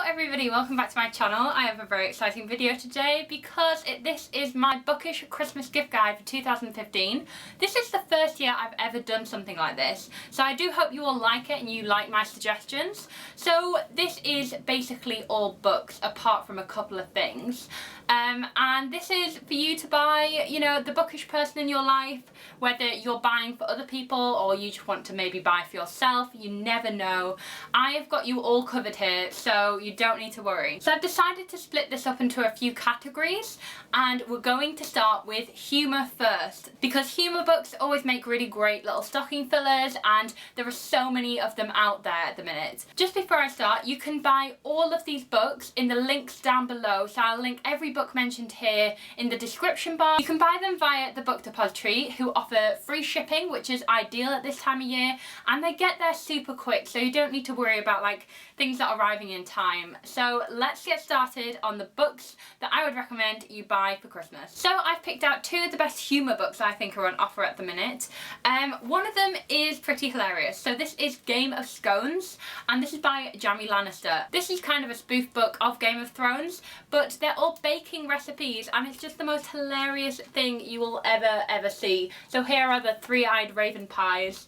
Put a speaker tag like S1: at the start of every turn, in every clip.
S1: everybody, welcome back to my channel. I have a very exciting video today because this is my Bookish Christmas gift guide for 2015. This is the first year I've ever done something like this, so I do hope you all like it and you like my suggestions. So this is basically all books apart from a couple of things. And this is for you to buy, you know, the bookish person in your life, whether you're buying for other people or you just want to maybe buy for yourself, you never know. I have got you all covered here, so you don't need to worry. So I've decided to split this up into a few categories, and we're going to start with humour first, because humour books always make really great little stocking fillers and there are so many of them out there at the minute. Just before I start, you can buy all of these books in the links down below, so I'll link every book mentioned here in the description bar. You can buy them via the Book Depository, who offer free shipping, which is ideal at this time of year, and they get there super quick, so you don't need to worry about like things that are arriving in time. So let's get started on the books that I would recommend you buy for Christmas. So I've picked out two of the best humour books I think are on offer at the minute. One of them is pretty hilarious. So this is Game of Scones, and this is by Jamie Lannister. This is kind of a spoof book of Game of Thrones, but they're all baking recipes and it's just the most hilarious thing you will ever see. So here are the three-eyed raven pies.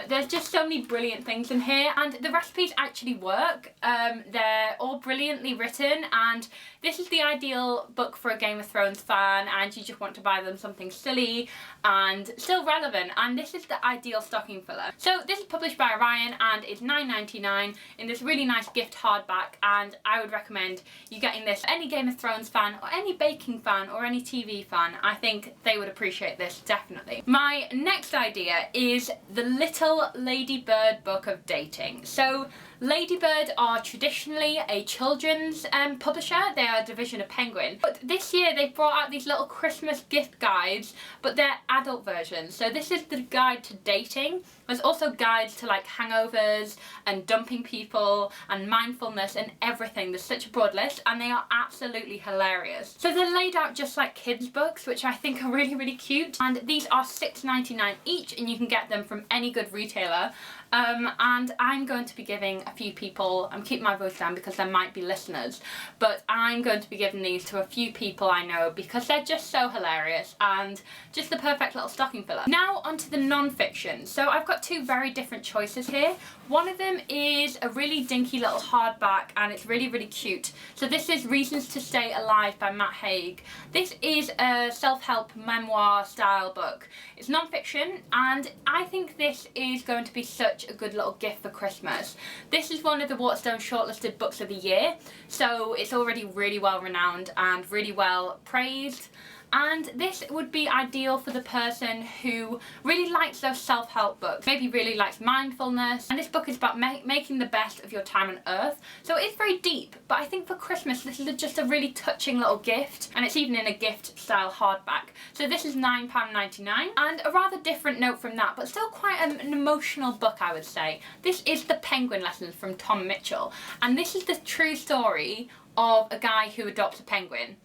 S1: There's just so many brilliant things in here, and the recipes actually work. They're all brilliantly written, and this is the ideal book for a Game of Thrones fan and you just want to buy them something silly and still relevant, and this is the ideal stocking filler. So this is published by Orion and is $9.99 in this really nice gift hardback, and I would recommend you getting this for any Game of Thrones fan or any baking fan or any TV fan. I think they would appreciate this, definitely. My next idea is the Little Ladybird book of dating. So Ladybird are traditionally a children's publisher. They are a division of Penguin. But this year they've brought out these little Christmas gift guides, but they're adult versions. So this is the guide to dating. There's also guides to like hangovers and dumping people and mindfulness and everything. There's such a broad list and they are absolutely hilarious. So they're laid out just like kids books, which I think are really cute. And these are $6.99 each, and you can get them from any good retailer. And I'm going to be giving a few people, I'm keeping my voice down because there might be listeners, but I'm going to be giving these to a few people I know because they're just so hilarious and just the perfect little stocking filler. Now onto the non-fiction. So I've got two very different choices here. One of them is a really dinky little hardback and it's really cute. So this is Reasons to Stay Alive by Matt Haig. This is a self-help memoir style book. It's non-fiction, and I think this is going to be such a good little gift for Christmas. This is one of the Waterstone shortlisted books of the year, so it's already really well renowned and really well praised. And this would be ideal for the person who really likes those self-help books, maybe really likes mindfulness. And this book is about making the best of your time on earth. So it's very deep, but I think for Christmas this is just a really touching little gift, and it's even in a gift style hardback. So this is £9.99, and a rather different note from that, but still quite an emotional book, I would say. This is The Penguin Lessons from Tom Mitchell, and this is the true story of a guy who adopts a penguin.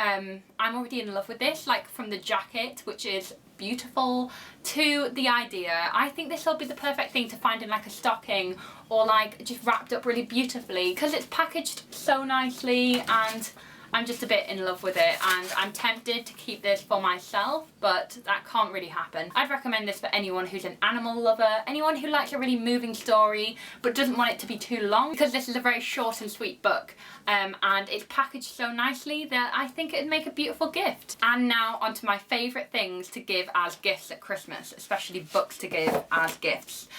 S1: I'm already in love with this, like from the jacket, which is beautiful, to the idea. I think this will be the perfect thing to find in like a stocking or like just wrapped up really beautifully because it's packaged so nicely, and I'm just a bit in love with it, and I'm tempted to keep this for myself, but that can't really happen. I'd recommend this for anyone who's an animal lover, anyone who likes a really moving story but doesn't want it to be too long, because this is a very short and sweet book, and it's packaged so nicely that I think it'd make a beautiful gift. And now onto my favourite things to give as gifts at Christmas, especially books to give as gifts.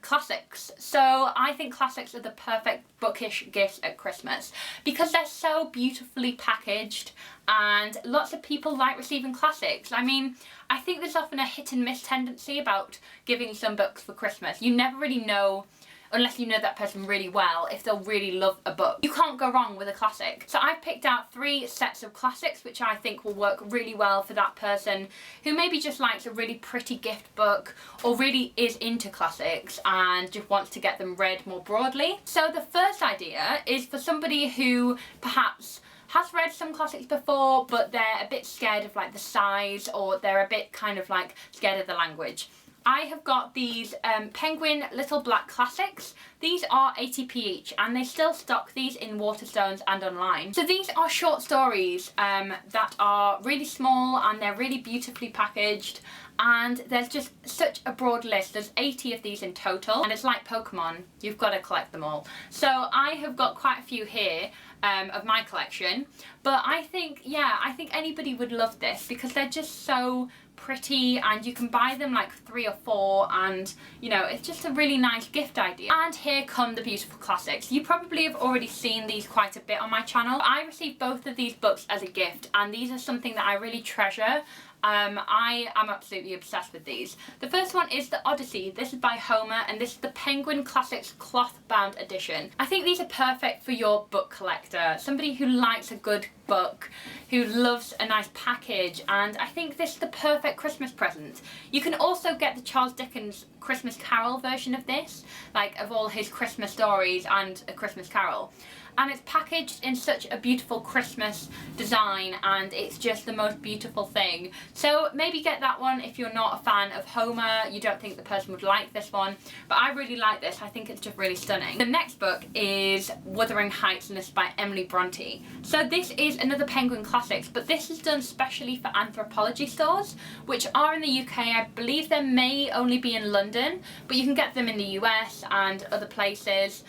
S1: Classics. So I think classics are the perfect bookish gifts at Christmas because they're so beautifully packaged, and lots of people like receiving classics. I mean, I think there's often a hit and miss tendency about giving some books for Christmas. You never really know, unless you know that person really well, if they'll really love a book. You can't go wrong with a classic. So I've picked out 3 sets of classics which I think will work really well for that person who maybe just likes a really pretty gift book or really is into classics and just wants to get them read more broadly. So the first idea is for somebody who perhaps has read some classics before but they're a bit scared of like the size, or they're a bit kind of like scared of the language. I have got these Penguin Little Black Classics. These are 80p each, and they still stock these in Waterstones and online. So these are short stories that are really small, and they're really beautifully packaged, and there's just such a broad list. There's 80 of these in total, and it's like Pokemon, you've got to collect them all. So I have got quite a few here of my collection, but I think, yeah, I think anybody would love this because they're just so pretty, and you can buy them like 3 or 4, and you know, it's just a really nice gift idea. And here come the beautiful classics. You probably have already seen these quite a bit on my channel. I received both of these books as a gift, and these are something that I really treasure. I am absolutely obsessed with these. The first one is The Odyssey. This is by HUMOUR, and this is the Penguin Classics cloth bound edition. I think these are perfect for your book collector, somebody who likes a good book, who loves a nice package, and I think this is the perfect Christmas present. You can also get the Charles Dickens Christmas Carol version of this, like of all his Christmas stories and A Christmas Carol. And it's packaged in such a beautiful Christmas design, and it's just the most beautiful thing. So maybe get that one if you're not a fan of HUMOUR, you don't think the person would like this one, but I really like this. I think it's just really stunning. The next book is Wuthering Heights, and this is by Emily Bronte. So this is another Penguin Classics, but this is done specially for Anthropologie stores, which are in the UK. I believe there may only be in London, but you can get them in the US and other places.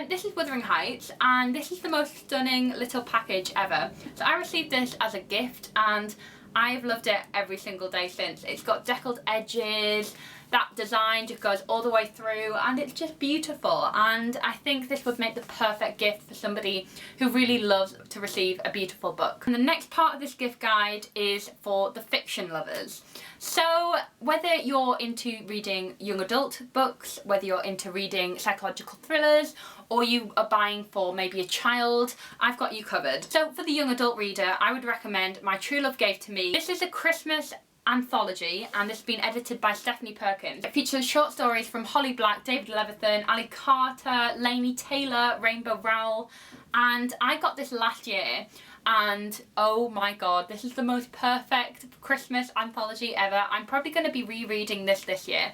S1: This is Wuthering Heights, and this is the most stunning little package ever. So I received this as a gift, and I've loved it every single day since. It's got deckled edges, that design just goes all the way through, and it's just beautiful, and I think this would make the perfect gift for somebody who really loves to receive a beautiful book. And the next part of this gift guide is for the fiction lovers. So whether you're into reading young adult books, whether you're into reading psychological thrillers, or you are buying for maybe a child, I've got you covered. So for the young adult reader, I would recommend My True Love Gave to Me. This is a Christmas anthology, and this has been edited by Stephanie Perkins. It features short stories from Holly Black, David Levithan, Ali Carter, Laini Taylor, Rainbow Rowell, and I got this last year, and oh my god, this is the most perfect Christmas anthology ever. I'm probably going to be rereading this year.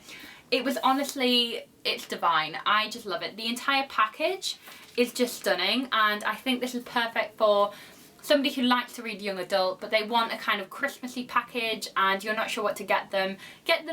S1: It was honestly, it's divine. I just love it. The entire package is just stunning, and I think this is perfect for somebody who likes to read young adult, but they want a kind of Christmassy package and you're not sure what to get them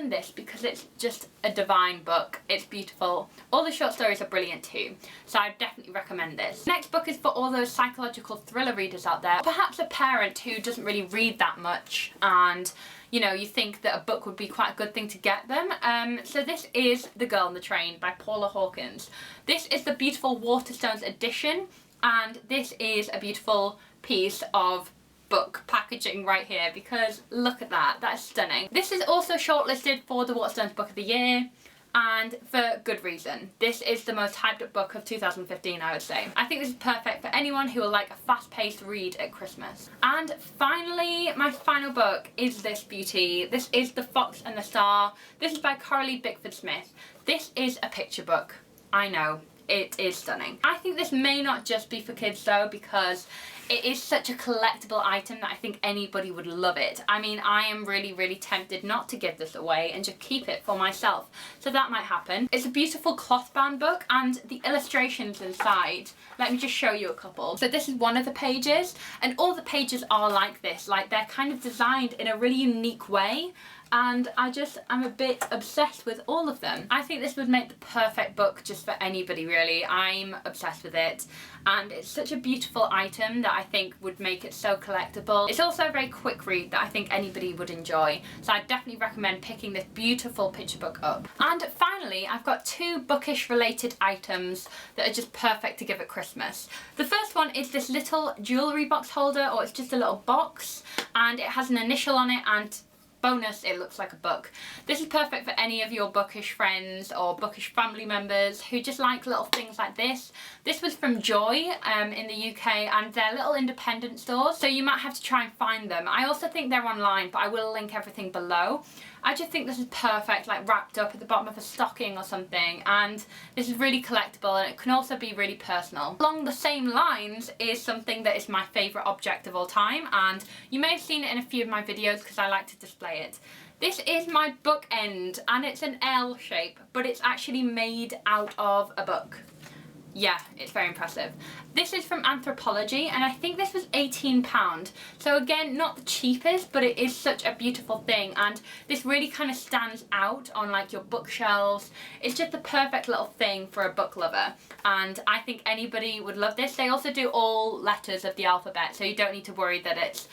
S1: this, because it's just a divine book. It's beautiful. All the short stories are brilliant too, so I definitely recommend this. Next book is for all those psychological thriller readers out there, perhaps a parent who doesn't really read that much, and you know, you think that a book would be quite a good thing to get them. So this is The Girl on the Train by Paula Hawkins. This is the beautiful Waterstones edition, and this is a beautiful piece of book packaging right here, because look at that, that's stunning. This is also shortlisted for the Waterstones Book of the Year, and for good reason. This is the most hyped up book of 2015, I would say. I think this is perfect for anyone who will like a fast-paced read at Christmas. And finally, my final book is this beauty. This is The Fox and the Star. This is by Coralie Bickford-Smith. This is a picture book. I know, it is stunning. I think this may not just be for kids though, because it is such a collectible item that I think anybody would love it. I mean, I am really tempted not to give this away and just keep it for myself. So that might happen. It's a beautiful cloth bound book, and the illustrations inside, let me just show you a couple. So this is one of the pages, and all the pages are like this. Like, they're kind of designed in a really unique way, and I'm a bit obsessed with all of them. I think this would make the perfect book just for anybody really. I'm obsessed with it, and it's such a beautiful item that I think would make it so collectible. It's also a very quick read that I think anybody would enjoy, so I definitely recommend picking this beautiful picture book up. And finally, I've got 2 bookish related items that are just perfect to give at Christmas. The first one is this little jewellery box holder, or it's just a little box, and it has an initial on it, and bonus, it looks like a book. This is perfect for any of your bookish friends or bookish family members who just like little things like this. This was from Joy in the UK, and they're little independent stores, so you might have to try and find them. I also think they're online, but I will link everything below. I just think this is perfect, like wrapped up at the bottom of a stocking or something, and this is really collectible, and it can also be really personal. Along the same lines is something that is my favourite object of all time, and you may have seen it in a few of my videos because I like to display it. This is my bookend, and it's an L shape, but it's actually made out of a book. Yeah, it's very impressive. This is from Anthropologie, and I think this was £18. So again, not the cheapest, but it is such a beautiful thing, and this really kind of stands out on like your bookshelves. It's just the perfect little thing for a book lover, and I think anybody would love this. They also do all letters of the alphabet, so you don't need to worry that it's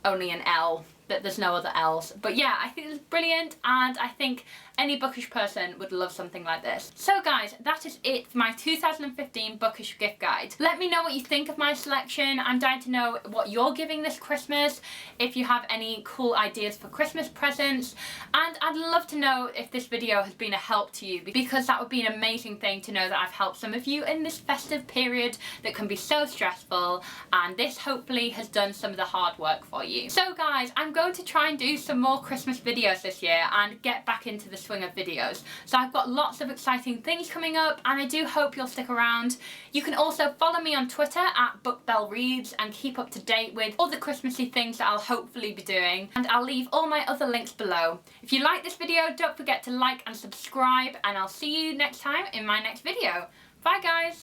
S1: only an L, that there's no other L's. But yeah, I think it's brilliant, and I think any bookish person would love something like this. So guys, that is it for my 2015 bookish gift guide. Let me know what you think of my selection. I'm dying to know what you're giving this Christmas, if you have any cool ideas for Christmas presents, and I'd love to know if this video has been a help to you, because that would be an amazing thing to know that I've helped some of you in this festive period that can be so stressful, and this hopefully has done some of the hard work for you. So guys, I'm going to try and do some more Christmas videos this year and get back into the swing of videos. So I've got lots of exciting things coming up, and I do hope you'll stick around. You can also follow me on Twitter at BookBelleReads and keep up to date with all the Christmassy things that I'll hopefully be doing, and I'll leave all my other links below. If you like this video, don't forget to like and subscribe, and I'll see you next time in my next video. Bye guys!